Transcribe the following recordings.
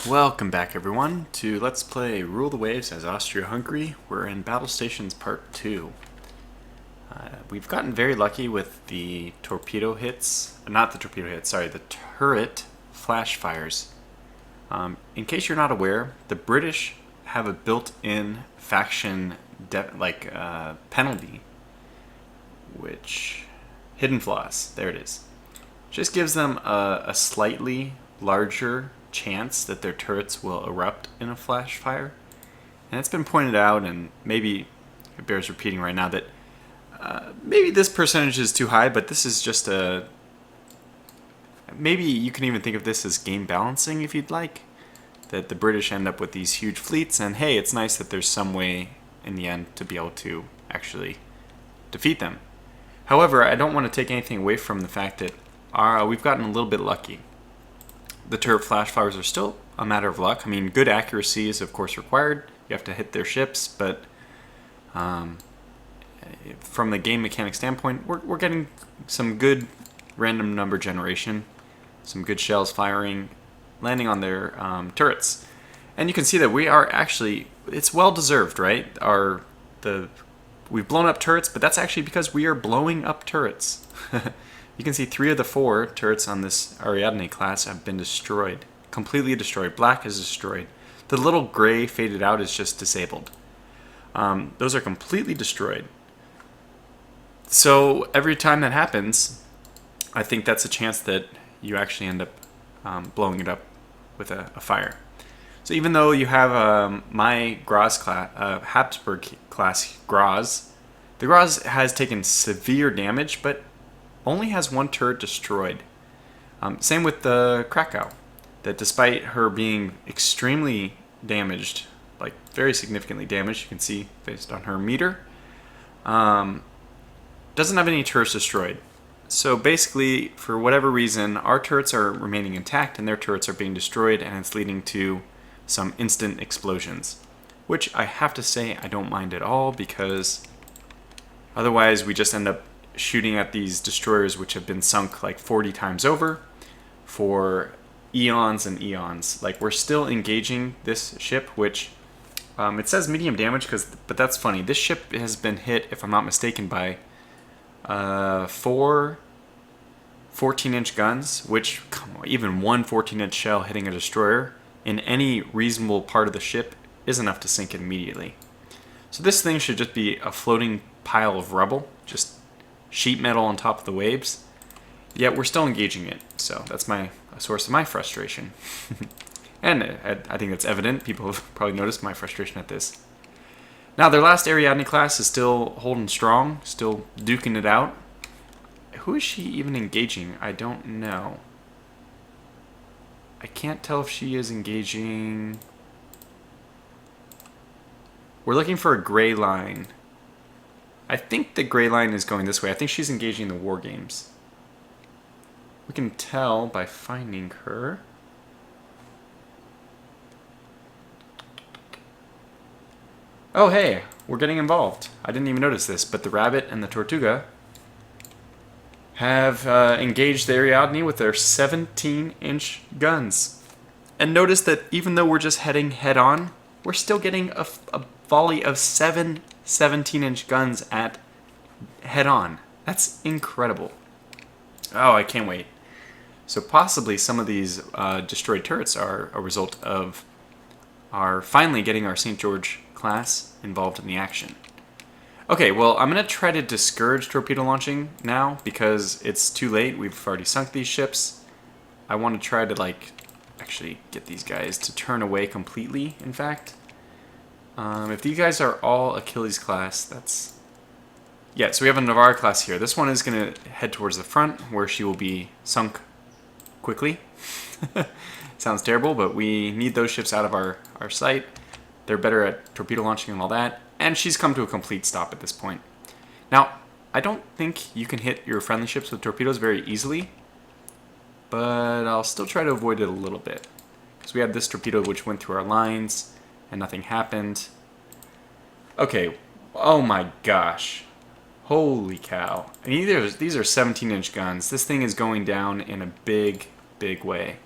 Welcome back everyone to Let's Play Rule the Waves as Austria-Hungary. We're in Battle Stations Part 2. We've gotten very lucky with the torpedo hits, not the torpedo hits, sorry, the turret flash fires. In case you're not aware, the British have a built-in faction penalty, which, hidden flaws, there it is. Just gives them a slightly larger chance that their turrets will erupt in a flash fire. And it's been pointed out, and maybe it bears repeating right now, that maybe this percentage is too high, but this is just a... Maybe you can even think of this as game balancing if you'd like. That the British end up with these huge fleets, and hey, it's nice that there's some way in the end to be able to actually defeat them. However, I don't want to take anything away from the fact that we've gotten a little bit lucky. The turret flash fires are still a matter of luck. I mean, good accuracy is of course required. You have to hit their ships, but from the game mechanic standpoint, we're getting some good random number generation, some good shells firing, landing on their turrets. And you can see that we are actually, it's well deserved, right? We've blown up turrets, but that's actually because we are blowing up turrets. You can see 3 of the 4 turrets on this Ariadne class have been destroyed. Completely destroyed. Black is destroyed. The little gray faded out is just disabled. Those are completely destroyed. So every time that happens, I think that's a chance that you actually end up blowing it up with a fire. So even though you have my Graz class, Habsburg class Graz, the Graz has taken severe damage, but only has 1 turret destroyed. Same with the Krakow, that despite her being extremely damaged, like very significantly damaged, you can see based on her meter, doesn't have any turrets destroyed. So basically, for whatever reason, our turrets are remaining intact and their turrets are being destroyed, and it's leading to some instant explosions, which I have to say I don't mind at all, because otherwise we just end up shooting at these destroyers which have been sunk like 40 times over for eons and eons. Like, we're still engaging this ship, which it says medium damage, but that's funny. This ship has been hit, if I'm not mistaken, by 4 14-inch guns, which, come on, even one 14-inch shell hitting a destroyer in any reasonable part of the ship is enough to sink it immediately. So this thing should just be a floating pile of rubble, just sheet metal on top of the waves, yet we're still engaging it. So that's a source of my frustration. And I think that's evident. People have probably noticed my frustration at this. Now, their last Ariadne class is still holding strong, still duking it out. Who is she even engaging? I don't know. I can't tell if she is engaging... We're looking for a gray line. I think the gray line is going this way. I think she's engaging the war games. We can tell by finding her. Oh, hey, we're getting involved. I didn't even notice this, but the Rabbit and the Tortuga have engaged the Ariadne with their 17-inch guns. And notice that even though we're just heading head-on, we're still getting a volley of 7 17-inch guns at head-on. That's incredible. Oh, I can't wait. So possibly some of these destroyed turrets are a result of our finally getting our St. George class involved in the action. Okay, well, I'm going to try to discourage torpedo launching now because it's too late. We've already sunk these ships. I want to try to, actually get these guys to turn away completely, in fact. If these guys are all Achilles class, that's... Yeah, so we have a Navarre class here. This one is going to head towards the front, where she will be sunk quickly. Sounds terrible, but we need those ships out of our sight. They're better at torpedo launching and all that. And she's come to a complete stop at this point. Now, I don't think you can hit your friendly ships with torpedoes very easily, but I'll still try to avoid it a little bit. Because we had this torpedo which went through our lines, and nothing happened. Okay, oh my gosh. Holy cow. I mean, these are 17-inch guns. This thing is going down in a big, big way.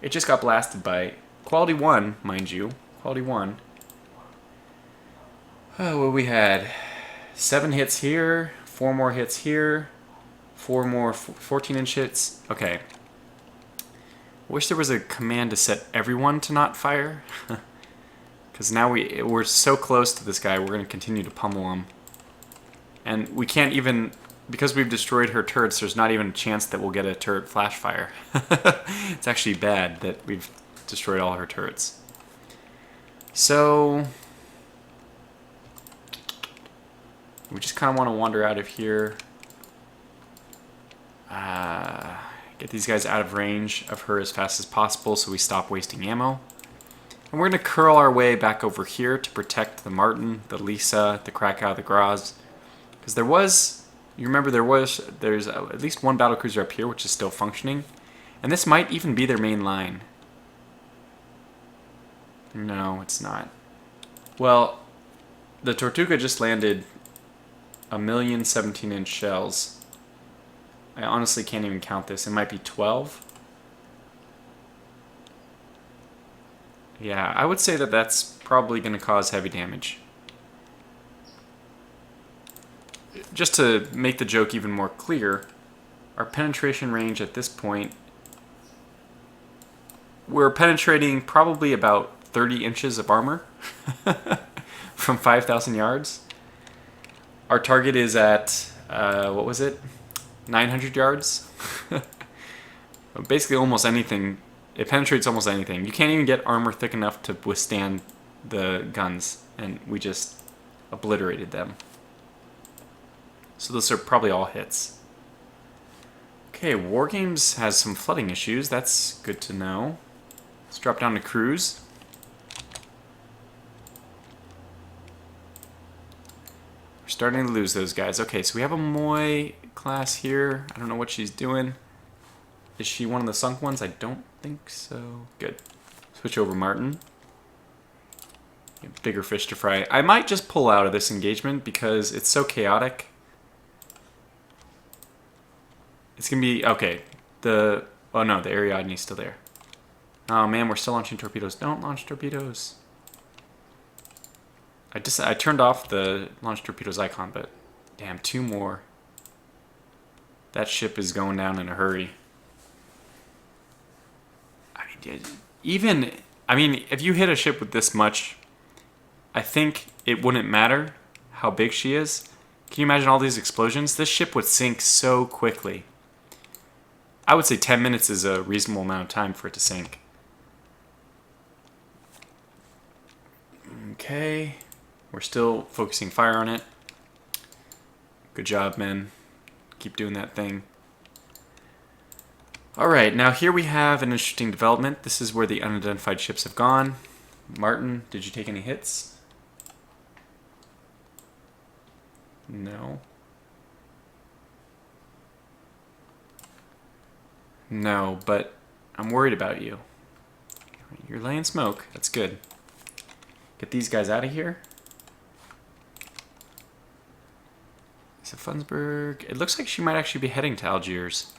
It just got blasted by Quality 1, mind you. Quality 1. Oh, what we had? 7 hits here, 4 more hits here, 4 more 14-inch hits. Okay. Wish there was a command to set everyone to not fire. Because now we're so close to this guy, we're going to continue to pummel him. And we can't even, because we've destroyed her turrets, there's not even a chance that we'll get a turret flash fire. It's actually bad that we've destroyed all her turrets. So we just kind of want to wander out of here. Get these guys out of range of her as fast as possible so we stop wasting ammo. And we're going to curl our way back over here to protect the Martin, the Lisa, the Krakow, the Graz. Because there was, you remember there's at least one battlecruiser up here which is still functioning. And this might even be their main line. No, it's not. Well, the Tortuga just landed 1,000,000 17-inch shells. I honestly can't even count this. It might be 12. Yeah, I would say that that's probably going to cause heavy damage. Just to make the joke even more clear, our penetration range at this point, we're penetrating probably about 30 inches of armor from 5,000 yards. Our target is at, what was it? 900 yards? Basically almost anything. It penetrates almost anything. You can't even get armor thick enough to withstand the guns, and we just obliterated them. So those are probably all hits. Okay, Wargames has some flooding issues. That's good to know. Let's drop down to cruise. We're starting to lose those guys. Okay, so we have a Moy class here. I don't know what she's doing. Is she one of the sunk ones? I don't think so. Good. Switch over Martin. Bigger fish to fry. I might just pull out of this engagement because it's so chaotic. It's going to be... Okay. Oh no, the Ariadne's still there. Oh man, we're still launching torpedoes. Don't launch torpedoes. I turned off the launch torpedoes icon, but damn, 2 more. That ship is going down in a hurry. I mean, if you hit a ship with this much, I think it wouldn't matter how big she is. Can you imagine all these explosions? This ship would sink so quickly. I would say 10 minutes is a reasonable amount of time for it to sink. Okay. We're still focusing fire on it. Good job, men. Keep doing that thing. Alright, now here we have an interesting development. This is where the unidentified ships have gone. Martin, did you take any hits? No. No, but I'm worried about you. You're laying smoke. That's good. Get these guys out of here. Is it Funsberg? It looks like she might actually be heading to Algiers.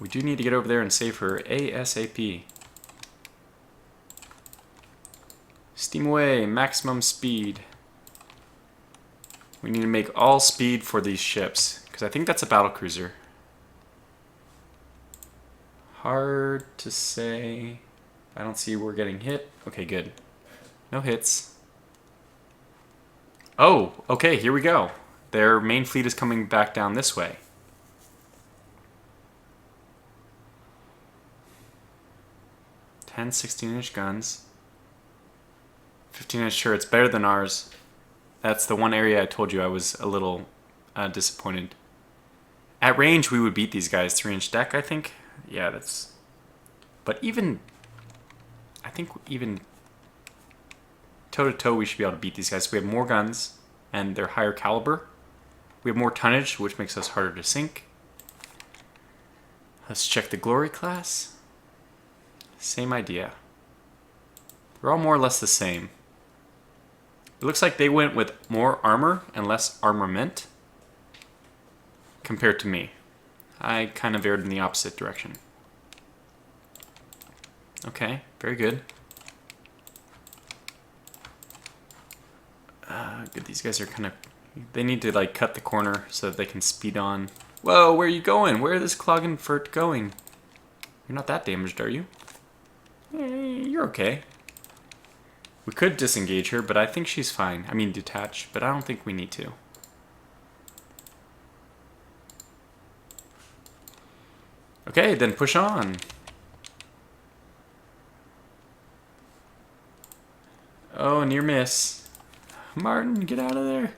We do need to get over there and save her ASAP. Steam away, maximum speed. We need to make all speed for these ships, because I think that's a battlecruiser. Hard to say. I don't see we're getting hit. Okay, good. No hits. Oh, okay, here we go. Their main fleet is coming back down this way. 10 16-inch guns. 15-inch turrets, better than ours. That's the one area I told you I was a little disappointed. At range, we would beat these guys. 3-inch deck, I think. Yeah, that's... But even... I think even... toe-to-toe, we should be able to beat these guys. We have more guns, and they're higher caliber. We have more tonnage, which makes us harder to sink. Let's check the Glory class. Same idea. They're all more or less the same. It looks like they went with more armor and less armament compared to me. I kind of veered in the opposite direction. Okay, very good. Good, these guys are kind of... They need to, like, cut the corner so that they can speed on. Whoa, where are you going? Where is this Klagenfurt going? You're not that damaged, are you? You're okay. We could disengage her, but I think she's fine. I mean, detach, but I don't think we need to. Okay, then push on. Oh, near miss. Martin, get out of there.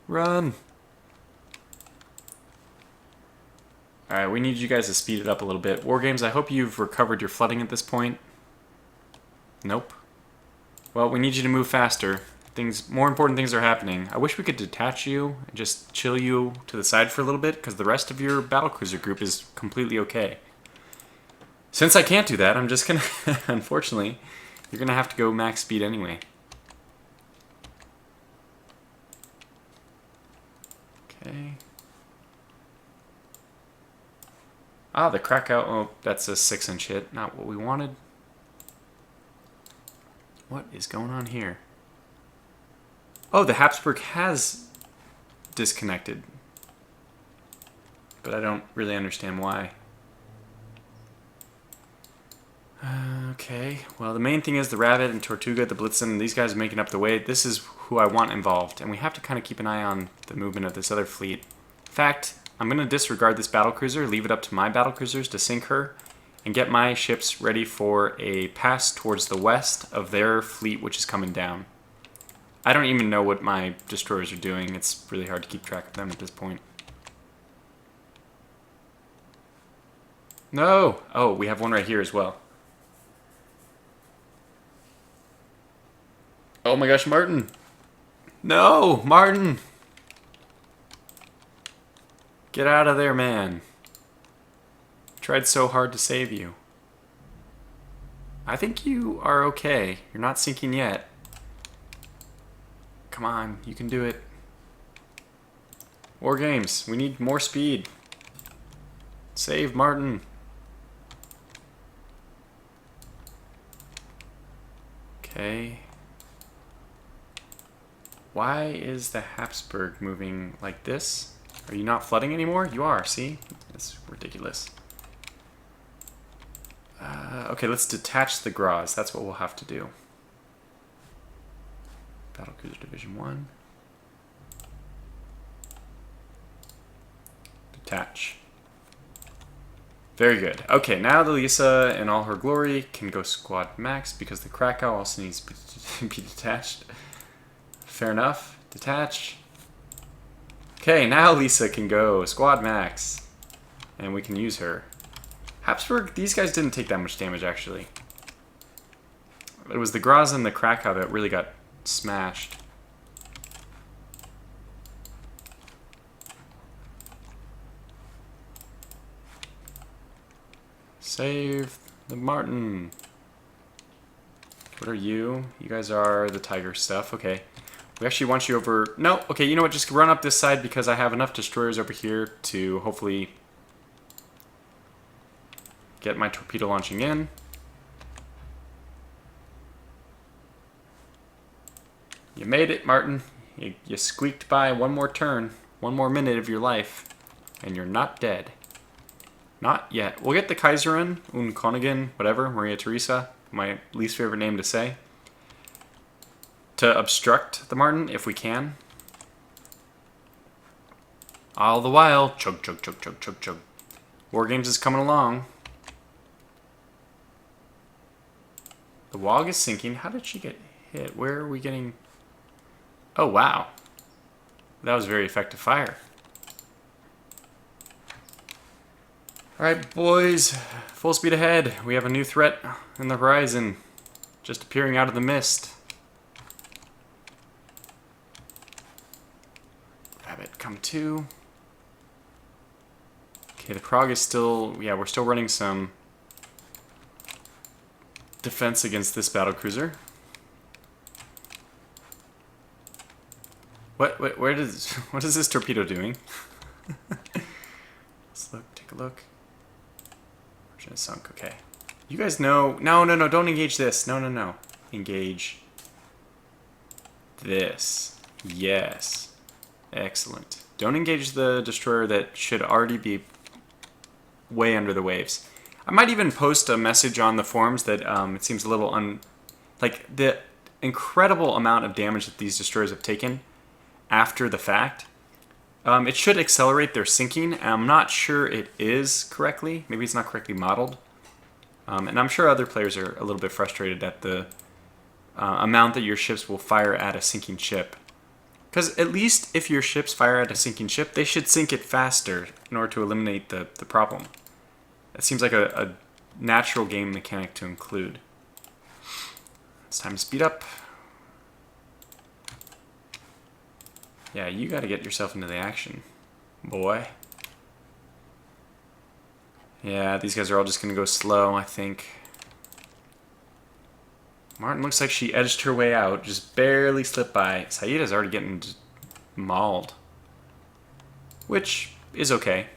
Run. Alright, we need you guys to speed it up a little bit. War Games, I hope you've recovered your flooding at this point. Nope. Well, we need you to move faster. More important things are happening. I wish we could detach you and just chill you to the side for a little bit, because the rest of your battlecruiser group is completely okay. Since I can't do that, I'm just gonna... Unfortunately, you're gonna have to go max speed anyway. Okay. Ah, the Krakow. Oh, that's a 6-inch hit. Not what we wanted. What is going on here? Oh, the Habsburg has disconnected. But I don't really understand why. Okay, well, the main thing is the Rabbit and Tortuga, the Blitzen, these guys are making up the way. This is who I want involved, and we have to kind of keep an eye on the movement of this other fleet. In fact, I'm going to disregard this battlecruiser, leave it up to my battlecruisers to sink her, and get my ships ready for a pass towards the west of their fleet, which is coming down. I don't even know what my destroyers are doing. It's really hard to keep track of them at this point. No! Oh, we have one right here as well. Oh my gosh, Martin! No! Martin! Get out of there, man. Tried so hard to save you. I think you are okay. You're not sinking yet. Come on, you can do it. War Games, we need more speed. Save Martin. Okay. Why is the Habsburg moving like this? Are you not flooding anymore? You are, see? That's ridiculous. Okay, let's detach the Graz. That's what we'll have to do. Battlecruiser Division 1. Detach. Very good. Okay, now the Lisa in all her glory can go squad max because the Krakow also needs to be detached. Fair enough. Detach. Okay, now Lisa can go squad max. And we can use her. Habsburg, these guys didn't take that much damage actually. It was the Graz and the Krakow that really got smashed. Save the Martin. What are you? You guys are the Tiger stuff. Okay. We actually want you over... No, okay, you know what? Just run up this side because I have enough destroyers over here to hopefully get my torpedo launching in. You made it, Martin. You squeaked by one more turn, one more minute of your life, and you're not dead. Not yet. We'll get the Kaiserin, Königin, whatever, Maria Theresa, my least favorite name to say, to obstruct the Martin if we can. All the while, chug, chug, chug, chug, chug, chug. War Games is coming along. The Wog is sinking. How did she get hit? Where are we getting... Oh, wow. That was very effective fire. Alright, boys. Full speed ahead. We have a new threat in the horizon. Just appearing out of the mist. Rabbit, come to. Okay, the Prague is still... Yeah, we're still running some defense against this battlecruiser. What is this torpedo doing? Let's look, take a look. Version is sunk, okay. You guys know... No, no, no, don't engage this. No, no, no. Engage this. Yes. Excellent. Don't engage the destroyer that should already be way under the waves. I might even post a message on the forums that it seems a little like the incredible amount of damage that these destroyers have taken after the fact. It should accelerate their sinking, and I'm not sure it is correctly. Maybe it's not correctly modeled. And I'm sure other players are a little bit frustrated at the amount that your ships will fire at a sinking ship. Because at least if your ships fire at a sinking ship, they should sink it faster in order to eliminate the problem. That seems like a natural game mechanic to include. It's time to speed up. Yeah, you gotta get yourself into the action, boy. Yeah, these guys are all just gonna go slow, I think. Martin looks like she edged her way out, just barely slipped by. Saida's already getting mauled. Which is okay.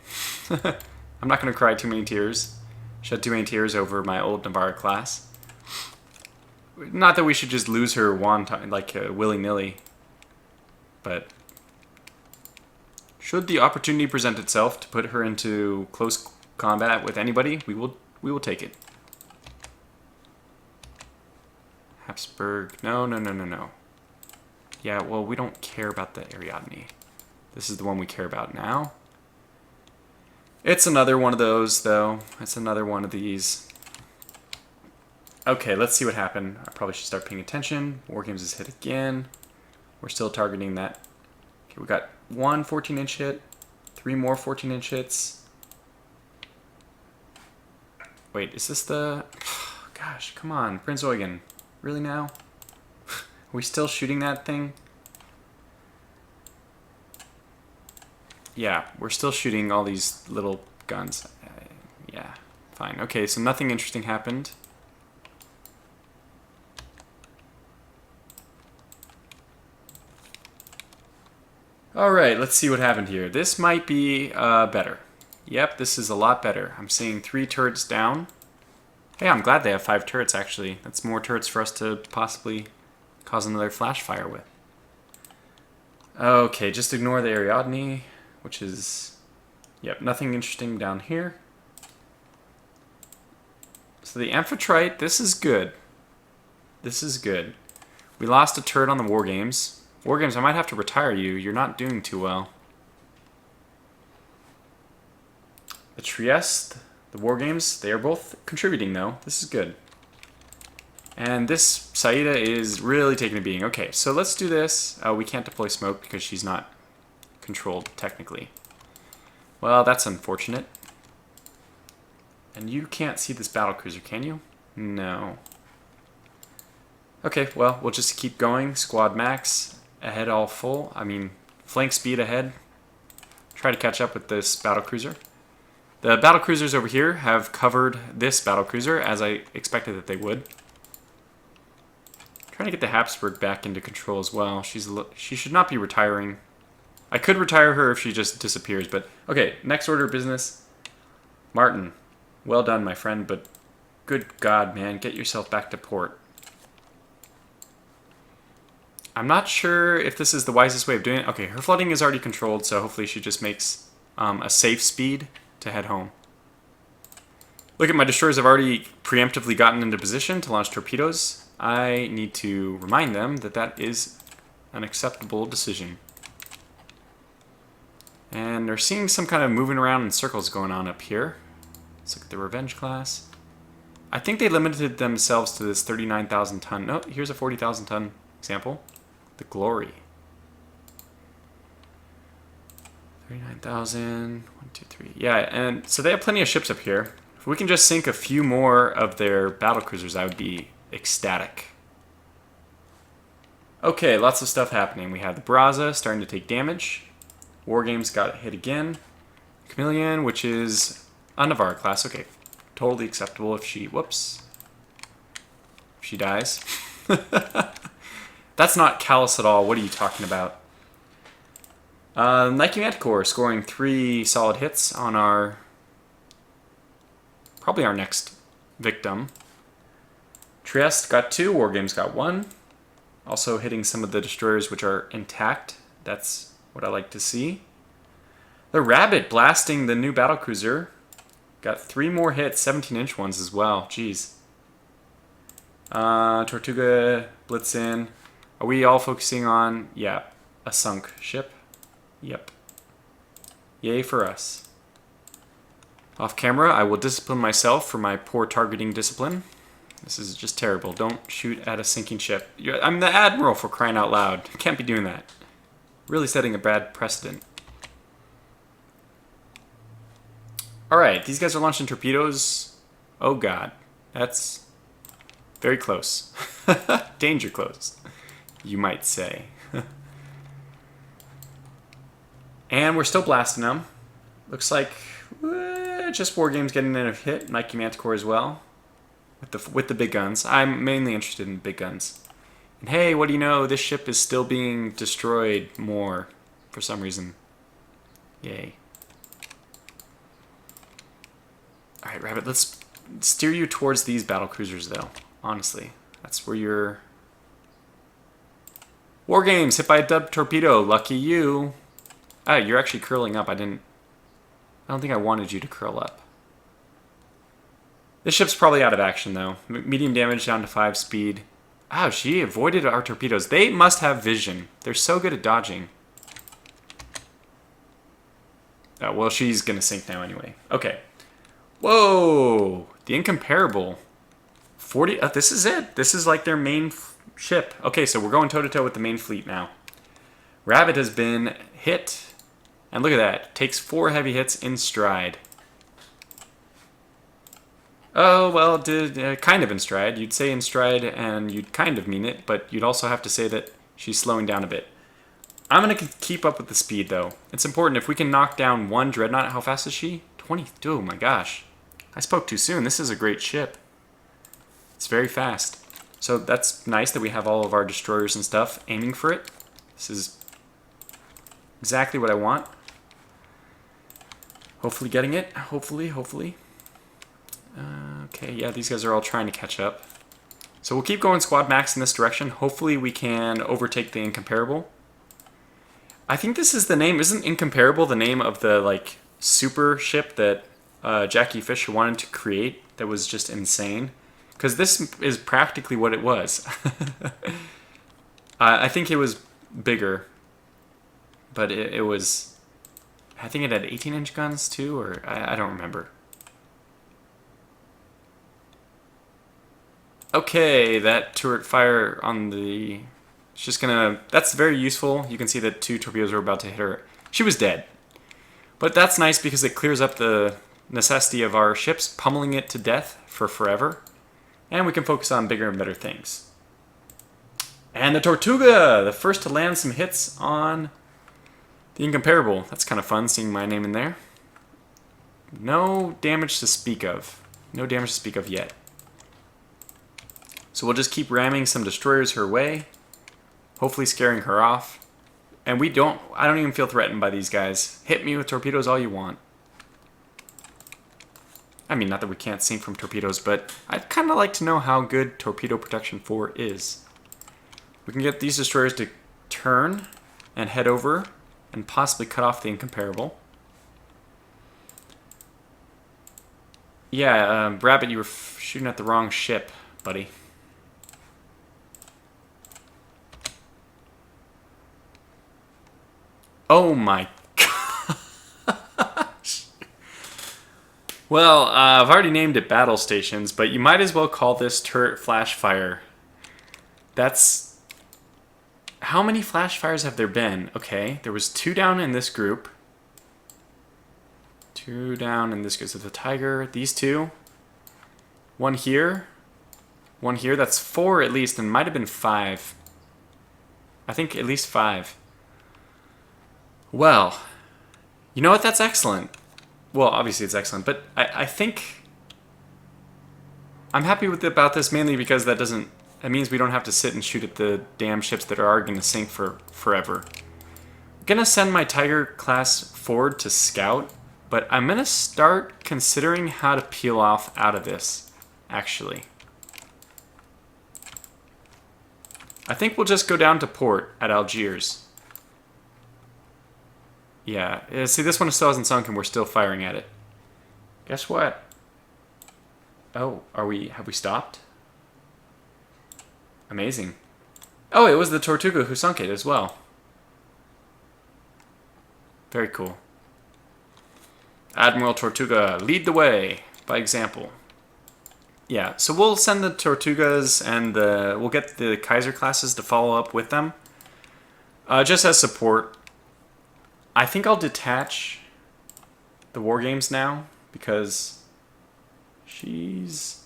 I'm not gonna cry too many tears. Shed too many tears over my old Navarre class. Not that we should just lose her willy-nilly. But should the opportunity present itself to put her into close combat with anybody, we will take it. Habsburg. No, no, no, no, no. Yeah, well, we don't care about the Ariadne. This is the one we care about now. It's another one of those, though. It's another one of these. Okay, let's see what happened. I probably should start paying attention. War Games is hit again. We're still targeting that. Okay, we got one 14-inch hit. 3 more 14-inch hits. Wait, is this the... Gosh, come on. Prince Eugen. Really now? Are we still shooting that thing? Yeah, we're still shooting all these little guns. Yeah, fine. Okay, so nothing interesting happened. Alright, let's see what happened here. This might be better. Yep, this is a lot better. I'm seeing 3 turrets down. Hey, I'm glad they have 5 turrets, actually. That's more turrets for us to possibly cause another flash fire with. Okay, just ignore the Ariadne, which is... Yep, nothing interesting down here. So the Amphitrite, this is good. This is good. We lost a turret on the War Games. War Games, I might have to retire you. You're not doing too well. The Trieste, the War Games, they are both contributing, though. This is good. And this Saida is really taking a beating. Okay, so let's do this. We can't deploy smoke because she's not controlled, technically. Well, that's unfortunate. And you can't see this battlecruiser, can you? No. Okay, well, we'll just keep going. Squad max, ahead all full. I mean, flank speed ahead. Try to catch up with this battlecruiser. The battlecruisers over here have covered this battlecruiser, as I expected that they would. Trying to get the Habsburg back into control as well. She should not be retiring. I could retire her if she just disappears, but... Okay, next order of business. Martin, well done, my friend, but good God, man, get yourself back to port. I'm not sure if this is the wisest way of doing it. Okay, her flooding is already controlled, so hopefully she just makes a safe speed to head home. Look at my destroyers have already preemptively gotten into position to launch torpedoes. I need to remind them that that is an acceptable decision. And they're seeing some kind of moving around in circles going on up here. Let's look at the Revenge class. I think they limited themselves to this 39,000 ton. No, here's a 40,000 ton example. The Glory. 39,000, 1, 2, 3. Yeah, and so they have plenty of ships up here. If we can just sink a few more of their battlecruisers, I would be ecstatic. Okay, lots of stuff happening. We have the Brazza starting to take damage. War Games got hit again. Chameleon, which is a Navarre class. Okay, totally acceptable if she... Whoops. If she dies. That's not callous at all. What are you talking about? Nike Manticore scoring 3 solid hits on our... Probably our next victim. Trieste got 2, War Games got 1. Also hitting some of the destroyers which are intact. That's what I like to see. The Rabbit blasting the new battlecruiser. Got 3 more hits, 17-inch ones as well. Jeez. Tortuga, blitz in. Are we all focusing on, yeah, a sunk ship? Yep. Yay for us. Off camera, I will discipline myself for my poor targeting discipline. This is just terrible. Don't shoot at a sinking ship. I'm the Admiral, for crying out loud. I can't be doing that. Really setting a bad precedent. Alright, these guys are launching torpedoes. Oh god. That's very close. Danger close, you might say. And we're still blasting them. Looks like just War Games getting in a hit. Nike Manticore as well. With the big guns. I'm mainly interested in big guns. And hey, what do you know? This ship is still being destroyed more for some reason. Yay. Alright, Rabbit, let's steer you towards these battlecruisers, though. Honestly. That's where you're... War Games, hit by a dub torpedo. Lucky you. Ah, you're actually curling up. I don't think I wanted you to curl up. This ship's probably out of action, though. Medium damage down to 5 speed. Oh, she avoided our torpedoes. They must have vision. They're so good at dodging. Oh, well, she's gonna sink now anyway. Okay. Whoa! The Incomparable. 40... this is it. This is like their main ship. Okay, so we're going toe-to-toe with the main fleet now. Rabbit has been hit. And look at that. Takes 4 heavy hits in stride. Oh, well, kind of in stride. You'd say in stride and you'd kind of mean it, but you'd also have to say that she's slowing down a bit. I'm going to keep up with the speed, though. It's important. If we can knock down 1 dreadnought, how fast is she? 22. Oh, my gosh. I spoke too soon. This is a great ship. It's very fast. So that's nice that we have all of our destroyers and stuff aiming for it. This is exactly what I want. Hopefully getting it. Hopefully. Okay, yeah, these guys are all trying to catch up. So we'll keep going squad max in this direction. Hopefully we can overtake the Incomparable. I think this is the name. Isn't Incomparable the name of the, like, super ship that Jackie Fisher wanted to create that was just insane? Because this is practically what it was. I think it was bigger. But it was... I think it had 18-inch guns, too, or... I don't remember. Okay, that turret fire on the... It's just gonna... That's very useful. You can see that 2 torpedoes were about to hit her. She was dead. But that's nice because it clears up the necessity of our ships pummeling it to death for forever. And we can focus on bigger and better things. And the Tortuga! The first to land some hits on the Incomparable. That's kind of fun, seeing my name in there. No damage to speak of. No damage to speak of yet. So we'll just keep ramming some destroyers her way. Hopefully scaring her off. And I don't even feel threatened by these guys. Hit me with torpedoes all you want. I mean, not that we can't sink from torpedoes, but I'd kind of like to know how good Torpedo Protection 4 is. We can get these destroyers to turn and head over and possibly cut off the Incomparable. Yeah, Rabbit, you were shooting at the wrong ship, buddy. Oh my gosh. Well, I've already named it battle stations, but you might as well call this turret flash fire. That's... How many flash fires have there been? Okay, there was 2 down in this group. 2 down in this group. So the Tiger, these 2. 1 here. 1 here. That's 4 at least, and might have been 5. I think at least 5. Well, you know what? That's excellent. Well, obviously it's excellent, but I think I'm happy about this mainly because that means we don't have to sit and shoot at the damn ships that are going to sink for forever. I'm going to send my Tiger class forward to scout, but I'm going to start considering how to peel off out of this. actually. I think we'll just go down to port at Algiers. Yeah, see, this one still hasn't sunk and we're still firing at it. Guess what? Oh, have we stopped? Amazing. Oh, it was the Tortuga who sunk it as well. Very cool. Admiral Tortuga, lead the way by example. Yeah, so we'll send the Tortugas and we'll get the Kaiser classes to follow up with them. Just as support. I think I'll detach the War Games now because she's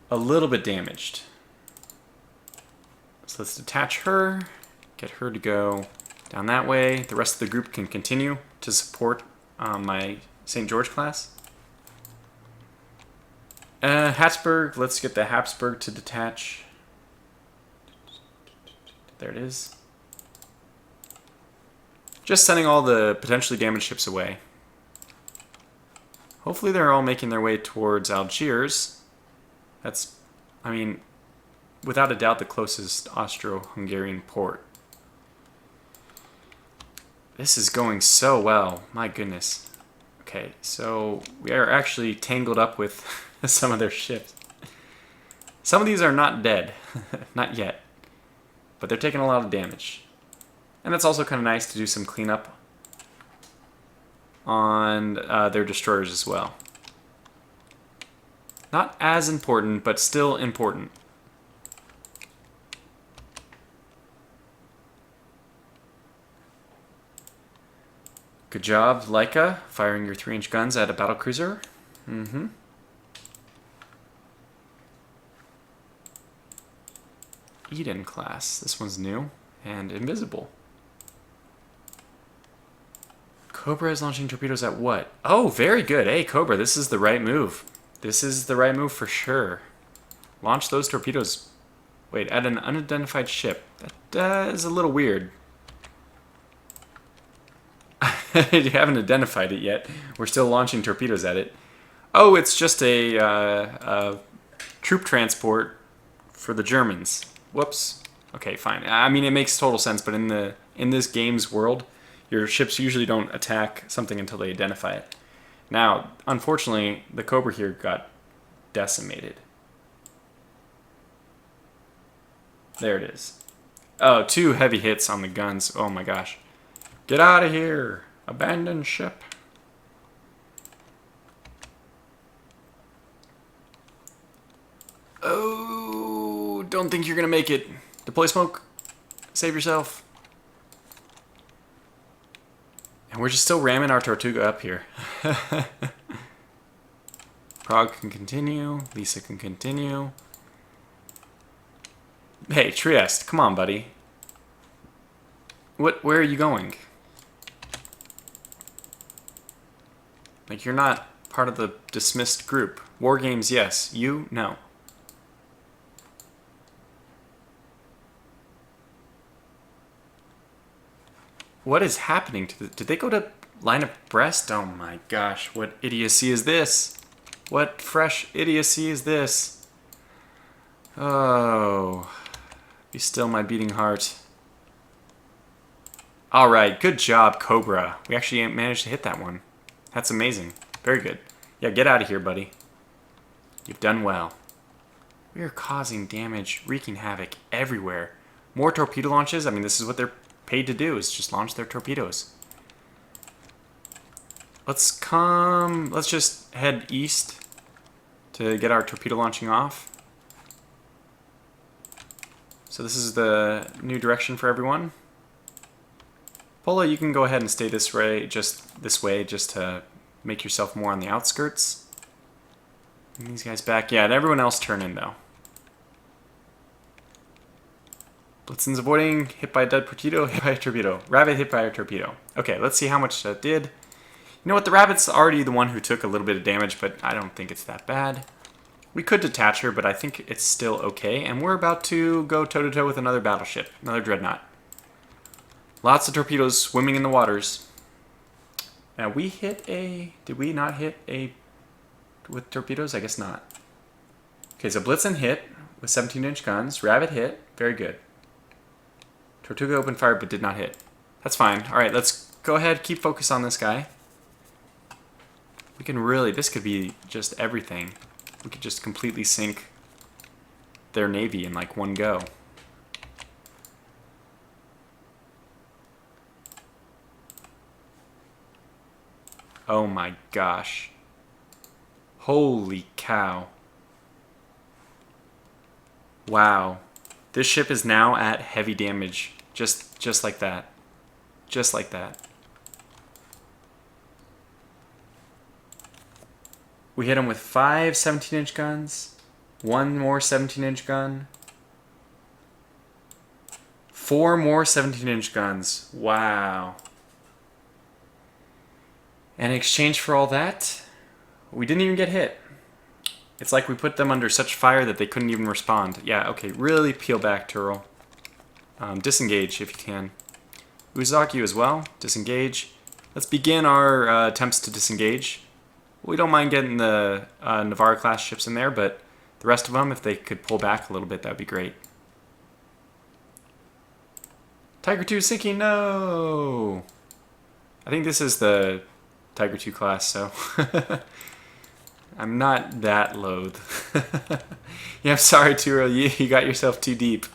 a little bit damaged. So let's detach her, get her to go down that way. The rest of the group can continue to support my St. George class. Habsburg, let's get the Habsburg to detach. There it is. Just sending all the potentially damaged ships away. Hopefully they're all making their way towards Algiers. That's, I mean, without a doubt the closest Austro-Hungarian port. This is going so well, my goodness. Okay, so we are actually tangled up with some of their ships. Some of these are not dead, not yet, but they're taking a lot of damage. And it's also kind of nice to do some cleanup on their destroyers as well. Not as important, but still important. Good job, Laika, firing your 3-inch guns at a battlecruiser. Mm-hmm. Eden class. This one's new and invisible. Cobra is launching torpedoes at what? Oh, very good. Hey, Cobra, this is the right move. This is the right move for sure. Launch those torpedoes. Wait, at an unidentified ship. That is a little weird. You haven't identified it yet. We're still launching torpedoes at it. Oh, it's just a troop transport for the Germans. Whoops. Okay, fine. I mean, it makes total sense, but in this game's world, your ships usually don't attack something until they identify it. Now, unfortunately, the Cobra here got decimated. There it is. Oh, 2 heavy hits on the guns. Oh my gosh. Get out of here! Abandon ship. Oh, don't think you're gonna make it. Deploy smoke. Save yourself. And we're just still ramming our Tortuga up here. Prague can continue. Lisa can continue. Hey, Trieste, come on, buddy. Where are you going? Like, you're not part of the dismissed group. War Games, yes. You, no. What is happening to the... Did they go to line abreast? Oh my gosh, what idiocy is this? What fresh idiocy is this? Oh... Be still my beating heart. Alright, good job, Cobra. We actually managed to hit that one. That's amazing. Very good. Yeah, get out of here, buddy. You've done well. We are causing damage, wreaking havoc everywhere. More torpedo launches? I mean, this is what they're paid to do, is just launch their torpedoes. Let's just head east to get our torpedo launching off. So this is the new direction for everyone. Pola, you can go ahead and stay this way, just to make yourself more on the outskirts. And these guys back. Yeah, and everyone else turn in, though. Blitzen's avoiding, hit by a dead torpedo, hit by a torpedo. Rabbit hit by a torpedo. Okay, let's see how much that did. You know what, the Rabbit's already the one who took a little bit of damage, but I don't think it's that bad. We could detach her, but I think it's still okay. And we're about to go toe-to-toe with another battleship, another dreadnought. Lots of torpedoes swimming in the waters. Now we hit a... Did we not hit a with torpedoes? I guess not. Okay, so Blitzen hit with 17-inch guns. Rabbit hit. Very good. Tortuga opened fire but did not hit. That's fine. Alright, let's go ahead. Keep focus on this guy. We can really... This could be just everything. We could just completely sink their navy in like one go. Oh my gosh. Holy cow. Wow. This ship is now at heavy damage. Just like that. Just like that. We hit him with 5 17-inch guns. 1 more 17-inch gun. 4 more 17-inch guns. Wow. And in exchange for all that, we didn't even get hit. It's like we put them under such fire that they couldn't even respond. Yeah, okay, really peel back, Turtle. Disengage if you can. Uzaki as well, disengage. Let's begin our attempts to disengage. We don't mind getting the Navarre-class ships in there, but the rest of them, if they could pull back a little bit, that would be great. Tiger II sinking, no! I think this is the Tiger II class, so I'm not that loath. Yeah, I'm sorry, Turo, you got yourself too deep.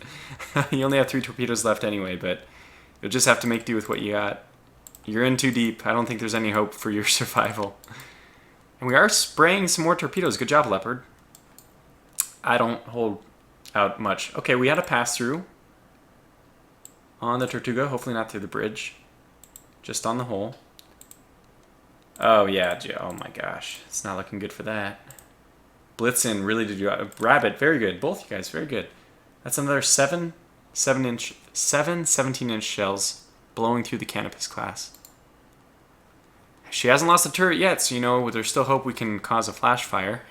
You only have 3 torpedoes left anyway, but you'll just have to make do with what you got. You're in too deep. I don't think there's any hope for your survival. And we are spraying some more torpedoes. Good job, Leopard. I don't hold out much. Okay, we had a pass-through on the Tortuga. Hopefully not through the bridge. Just on the hull. Oh, yeah. Oh, my gosh. It's not looking good for that. Blitzen really did you... Rabbit, very good. Both you guys, very good. That's another 7 17-inch shells blowing through the Canopus class. She hasn't lost a turret yet, so, you know, there's still hope we can cause a flash fire.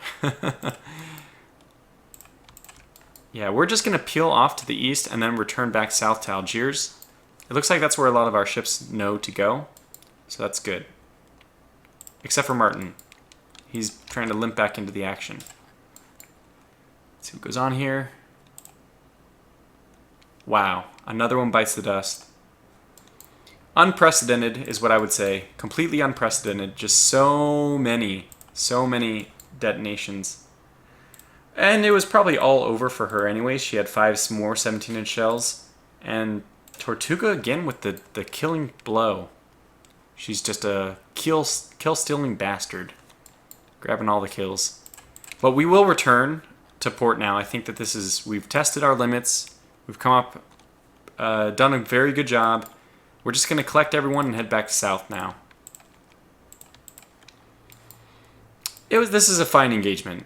Yeah, we're just going to peel off to the east and then return back south to Algiers. It looks like that's where a lot of our ships know to go, so that's good. Except for Martin. He's trying to limp back into the action. Let's see what goes on here. Wow, another one bites the dust. Unprecedented is what I would say. Completely unprecedented. Just so many detonations. And it was probably all over for her anyway. She had 5 more 17-inch shells. And Tortuga again with the killing blow. She's just a kill-stealing bastard. Grabbing all the kills. But we will return to port now. I think that this is... We've tested our limits. We've come up... done a very good job. We're just going to collect everyone and head back south now. This is a fine engagement.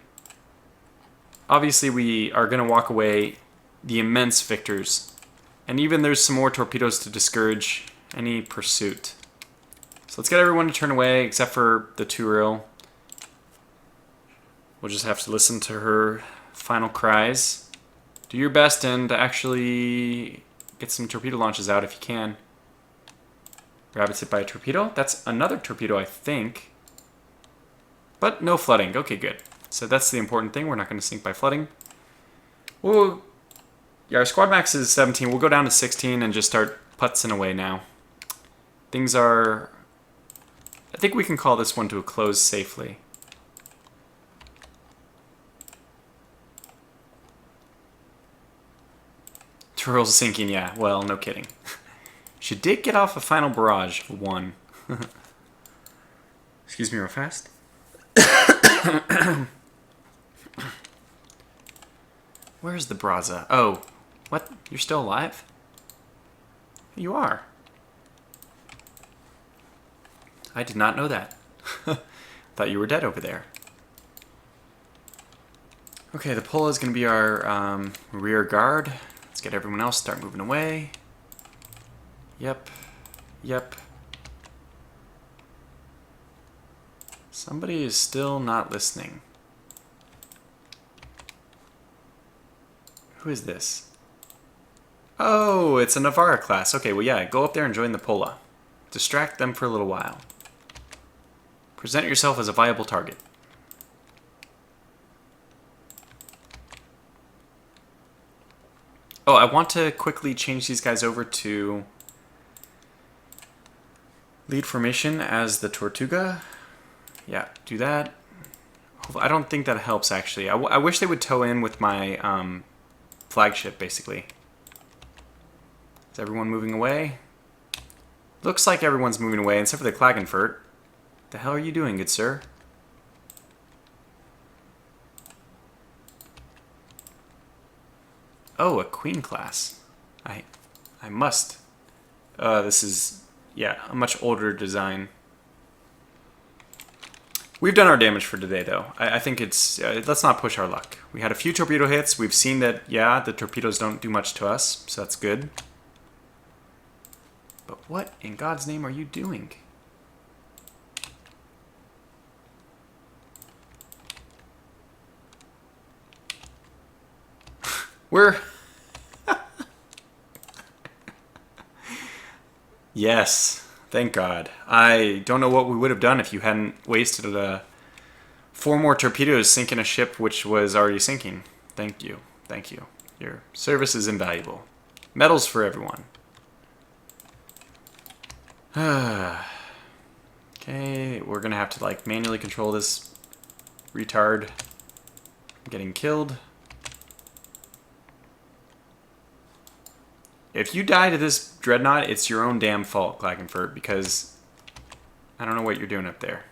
Obviously, we are going to walk away the immense victors. And even there's some more torpedoes to discourage any pursuit. So let's get everyone to turn away, except for the Turil. We'll just have to listen to her final cries. Do your best and actually get some torpedo launches out if you can. Rabbit's hit by a torpedo. That's another torpedo, I think. But no flooding. Okay, good. So that's the important thing. We're not going to sink by flooding. Yeah, our squad max is 17. We'll go down to 16 and just start putzing away now. Things are... I think we can call this one to a close safely. Turil's sinking, yeah. Well, no kidding. She did get off a final barrage for 1. Excuse me real fast. Where's the Braza? Oh, what? You're still alive? You are. I did not know that. Thought you were dead over there. Okay, the Pola is going to be our rear guard. Let's get everyone else start moving away. Yep. Somebody is still not listening. Who is this? Oh, it's a Navarre class. Okay, well, yeah, go up there and join the Pola. Distract them for a little while. Present yourself as a viable target. Oh, I want to quickly change these guys over to lead formation as the Tortuga. Yeah, do that. I don't think that helps, actually. I wish they would tow in with my flagship, basically. Is everyone moving away? Looks like everyone's moving away, except for the Klagenfurt. The hell are you doing, good sir? Oh, a Queen class. I must. This is, yeah, a much older design. We've done our damage for today, though. I think it's... let's not push our luck. We had a few torpedo hits. We've seen that, yeah, the torpedoes don't do much to us, so that's good. But what in God's name are you doing? We're... Yes, thank God. I don't know what we would have done if you hadn't wasted 4 more torpedoes sinking a ship which was already sinking. Thank you. Thank you. Your service is invaluable. Medals for everyone. Okay, we're gonna have to like manually control this retard getting killed. If you die to this dreadnought, it's your own damn fault, Klagenfurt, because I don't know what you're doing up there.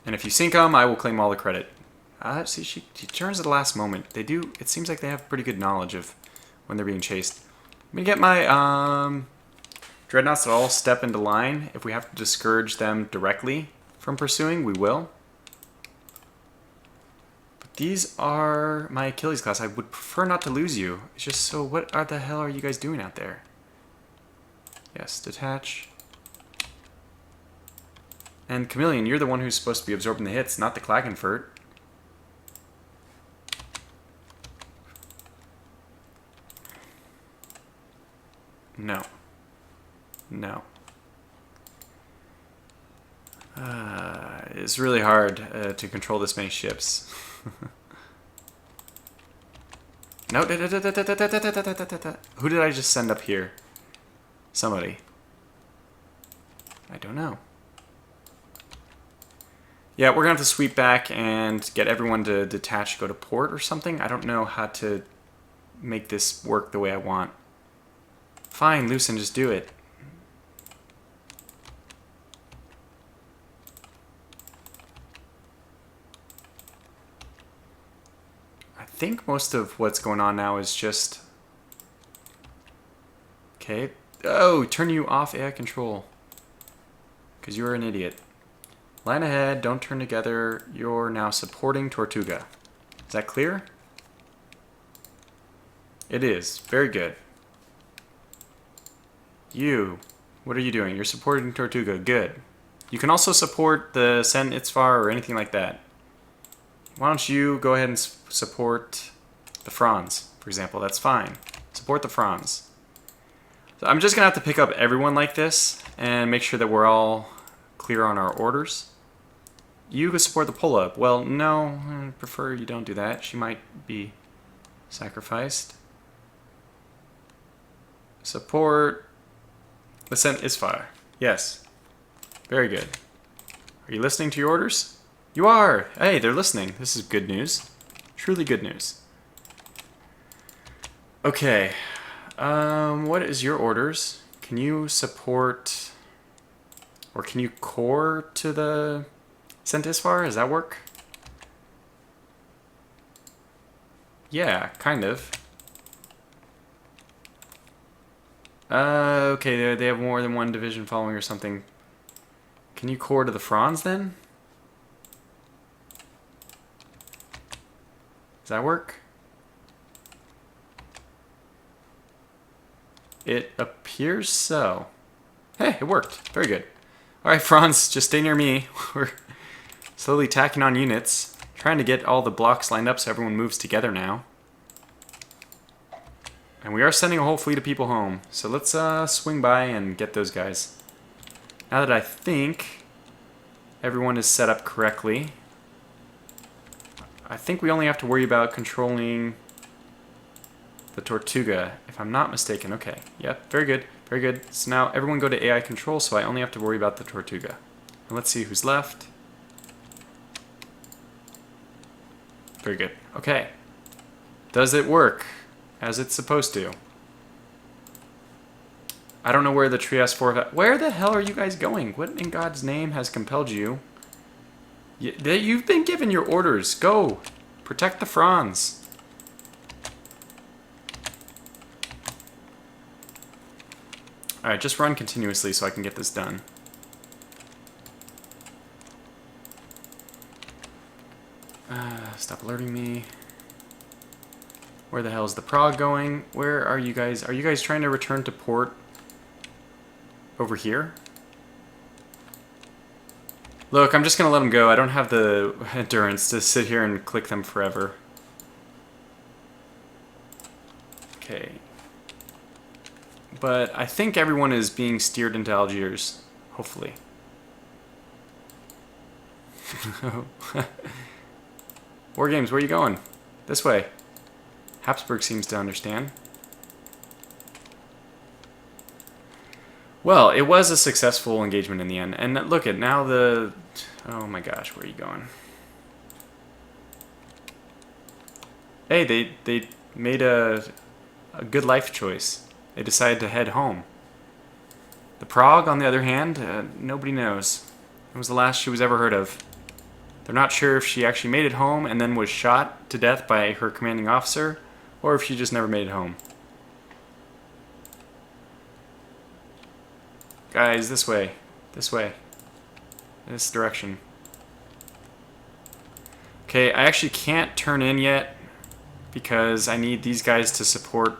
And if you sink them, I will claim all the credit. See, she turns at the last moment. They do. It seems like they have pretty good knowledge of when they're being chased. I'm gonna get my dreadnoughts to all step into line. If we have to discourage them directly from pursuing, we will. These are my Achilles class. I would prefer not to lose you. It's just so, what the hell are you guys doing out there? Yes, detach. And Chameleon, you're the one who's supposed to be absorbing the hits, not the Klagenfurt. No. No. It's really hard to control this many ships. No, who did I just send up here? Somebody. I don't know. Yeah, we're gonna have to sweep back and get everyone to detach, go to port or something. I don't know how to make this work the way I want. Fine, Lucen, just do it. I think most of what's going on now is just... Okay. Oh, turn you off AI control. Because you are an idiot. Line ahead, don't turn together. You're now supporting Tortuga. Is that clear? It is. Very good. You. What are you doing? You're supporting Tortuga. Good. You can also support the Sen Itzfar or anything like that. Why don't you go ahead and support the Franz, for example. That's fine. Support the Franz. So I'm just going to have to pick up everyone like this and make sure that we're all clear on our orders. You could support the pull-up. Well, no, I prefer you don't do that. She might be sacrificed. Support the Sen Itzfar. Yes. Very good. Are you listening to your orders? You are! Hey, they're listening. This is good news. Truly good news. Okay. What is your orders? Can you support... Or can you core to the Sen Itzfar? Does that work? Yeah, kind of. Okay, they have more than one division following or something. Can you core to the Franz then? Does that work? It appears so. Hey, it worked. Very good. Alright, Franz, just stay near me. We're slowly tacking on units. Trying to get all the blocks lined up so everyone moves together now. And we are sending a whole fleet of people home. So let's swing by and get those guys. Now that I think everyone is set up correctly, I think we only have to worry about controlling The Tortuga, if I'm not mistaken. Okay, yep, very good, very good. So now everyone go to AI control, so I only have to worry about the Tortuga. And let's see who's left. Very good. Okay. Does it work as it's supposed to? I don't know where the Trias 4... Where the hell are you guys going? What in God's name has compelled you? You've been given your orders. Go. Protect the Franz. Alright, just run continuously so I can get this done. Stop alerting me. Where the hell is the Prague going? Where are you guys? Are you guys trying to return to port over here? Look, I'm just going to let them go. I don't have the endurance to sit here and click them forever. Okay. But I think everyone is being steered into Algiers. Hopefully. War Games, where are you going? This way. Habsburg seems to understand. Well, it was a successful engagement in the end. And look at now the... Oh my gosh, where are you going? Hey, they made a good life choice. They decided to head home. The Prague, on the other hand, nobody knows. It was the last she was ever heard of. They're not sure if she actually made it home and then was shot to death by her commanding officer, or if she just never made it home. Guys, this way. This way. This direction. Okay, I actually can't turn in yet because I need these guys to support.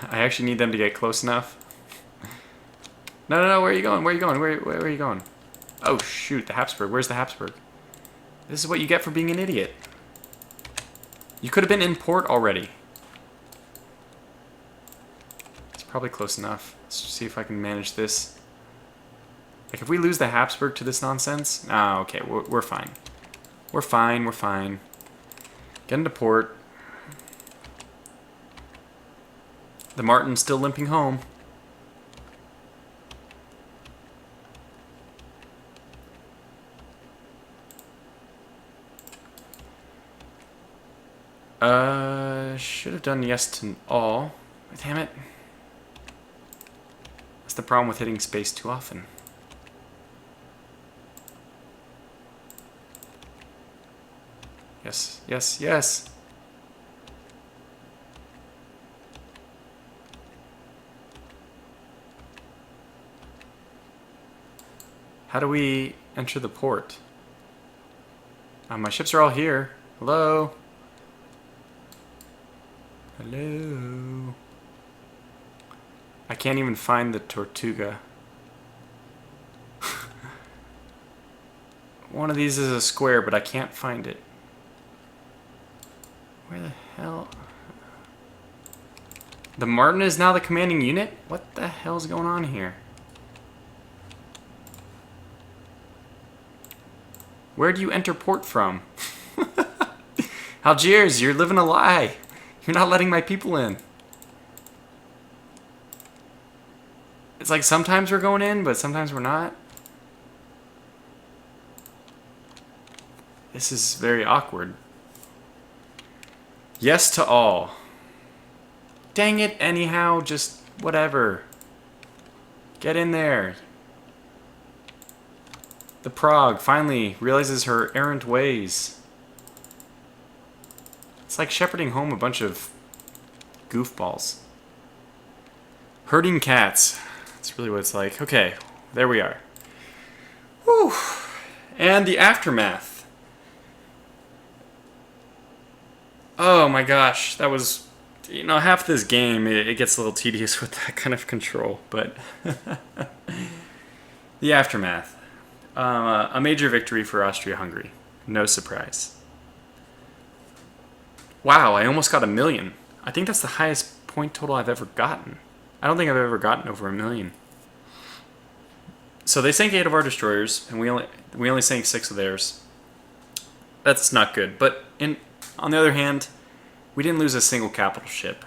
I actually need them to get close enough. No, where are you going? Where are you going? Where are you going? Oh, shoot, the Habsburg. Where's the Habsburg? This is what you get for being an idiot. You could have been in port already. It's probably close enough. Let's see if I can manage this. Like, if we lose the Habsburg to this nonsense... Ah, okay, we're fine. We're fine, we're fine. Get into port. The Martin's still limping home. Should have done yes to all. Damn it. That's the problem with hitting space too often. Yes, yes, yes. How do we enter the port? My ships are all here. Hello? Hello? I can't even find the Tortuga. One of these is a square, but I can't find it. Where the hell? The Martin is now the commanding unit? What the hell's going on here? Where do you enter port from? Algiers, you're living a lie. You're not letting my people in. It's like sometimes we're going in, but sometimes we're not. This is very awkward. Yes to all. Dang it, anyhow, just whatever. Get in there. The Prague finally realizes her errant ways. It's like shepherding home a bunch of goofballs. Herding cats. That's really what it's like. Okay, there we are. Whew. And the aftermath. Oh my gosh, that was... You know, half this game, it gets a little tedious with that kind of control, but... The aftermath. A major victory for Austria-Hungary. No surprise. Wow, I almost got 1 million. I think that's the highest point total I've ever gotten. I don't think I've ever gotten over 1 million. So they sank 8 of our destroyers, and we only sank 6 of theirs. That's not good. But On the other hand, we didn't lose a single capital ship.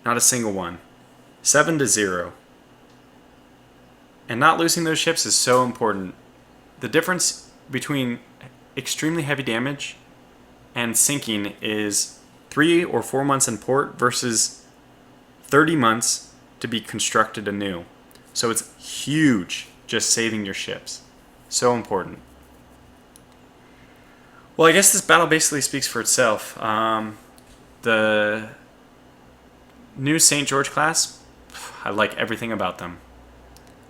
Not a single one. 7-0. And not losing those ships is so important. The difference between extremely heavy damage and sinking is 3 or 4 months in port versus 30 months to be constructed anew. So it's huge just saving your ships. So important. Well, I guess this battle basically speaks for itself. The new St. George class, I like everything about them.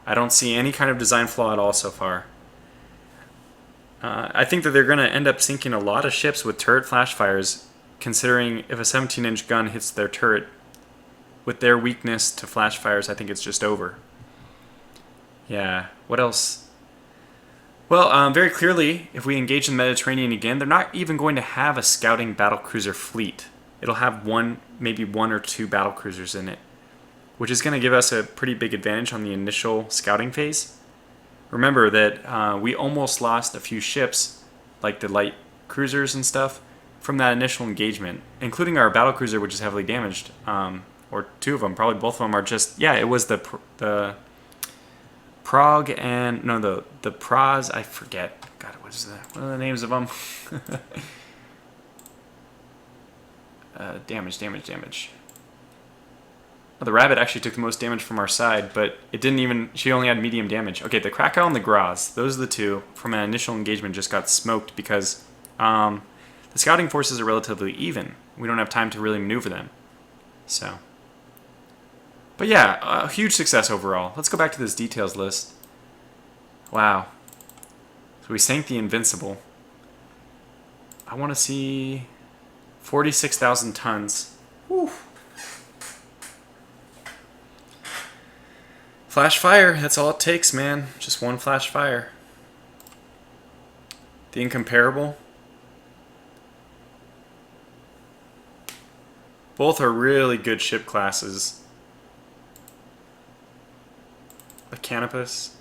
I don't see any kind of design flaw at all so far. I think that they're going to end up sinking a lot of ships with turret flash fires, considering if a 17-inch gun hits their turret, with their weakness to flash fires, I think it's just over. Yeah, what else? Well, very clearly, if we engage in the Mediterranean again, they're not even going to have a scouting battlecruiser fleet. It'll have maybe one or two battlecruisers in it, which is going to give us a pretty big advantage on the initial scouting phase. Remember that we almost lost a few ships, like the light cruisers and stuff, from that initial engagement, including our battlecruiser, which is heavily damaged, or two of them, probably both of them are just, yeah, it was the Prague and, no, the Praz, I forget. God, what are the names of them? Damage. Oh, the Rabbit actually took the most damage from our side, but it didn't even, she only had medium damage. Okay, the Krakow and the Graz, those are the two from an initial engagement just got smoked because the scouting forces are relatively even. We don't have time to really maneuver them. So. But yeah, a huge success overall. Let's go back to this details list. Wow. So we sank the Invincible. I want to see 46,000 tons. Whew. Flash fire, that's all it takes, man. Just one flash fire. The Incomparable. Both are really good ship classes. The Canopus.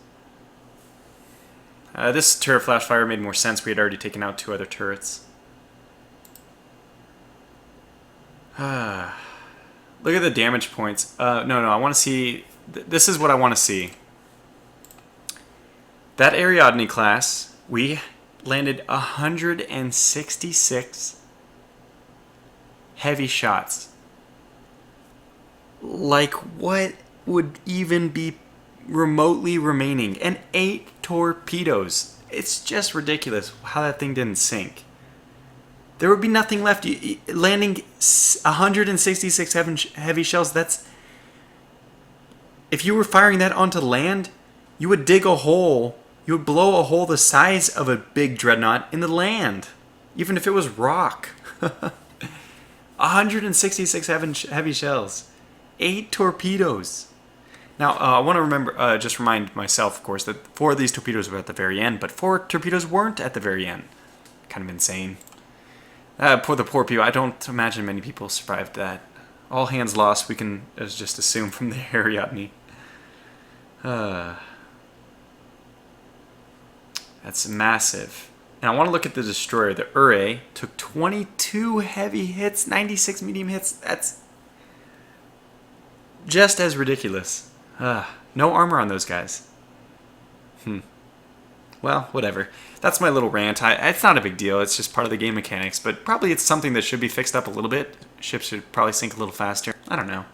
This turret flash fire made more sense. We had already taken out 2 other turrets. Look at the damage points. No, I want to see... This is what I want to see. That Ariadne class, we landed 166 heavy shots. Like, what would even be remotely remaining? And 8 torpedoes. It's just ridiculous how that thing didn't sink. There would be nothing left. Landing 166 heavy shells, that's... If you were firing that onto land, you would dig a hole. You would blow a hole the size of a big dreadnought in the land. Even if it was rock. 166 heavy shells. 8 torpedoes. Now, I want to just remind myself, of course, that 4 of these torpedoes were at the very end, but 4 torpedoes weren't at the very end. Kind of insane. Poor people. I don't imagine many people survived that. All hands lost, we can just assume from the Ariadne. That's massive. And I want to look at the destroyer. The Ure took 22 heavy hits, 96 medium hits. That's just as ridiculous. No armor on those guys. Well, whatever. That's my little rant. It's not a big deal. It's just part of the game mechanics. But probably it's something that should be fixed up a little bit. Ships should probably sink a little faster. I don't know.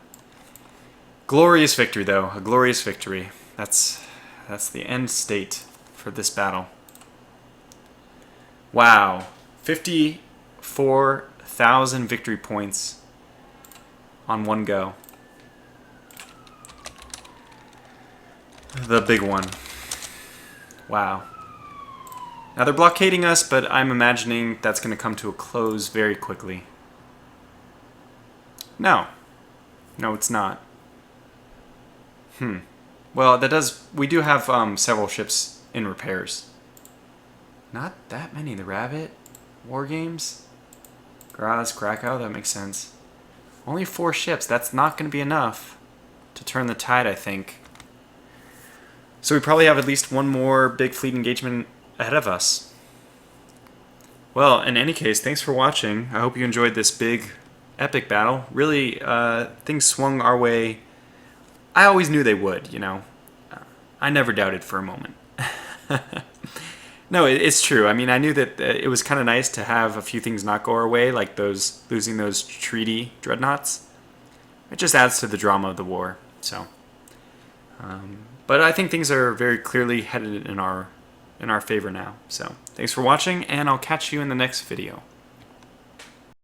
Glorious victory, though. A glorious victory. That's the end state for this battle. Wow. 54,000 victory points on one go. The big one. Wow. Now they're blockading us, but I'm imagining that's going to come to a close very quickly. No. No, it's not. Well, we do have several ships in repairs. Not that many. The Rabbit, War Games, Graz, Krakow, that makes sense. Only 4 ships. That's not going to be enough to turn the tide, I think. So we probably have at least one more big fleet engagement ahead of us. Well, in any case, thanks for watching. I hope you enjoyed this big, epic battle. Really, things swung our way. I always knew they would, you know. I never doubted for a moment. No, it's true. I mean, I knew that it was kind of nice to have a few things not go our way, like losing those treaty dreadnoughts. It just adds to the drama of the war. So, but I think things are very clearly headed in our favor now. So, thanks for watching, and I'll catch you in the next video.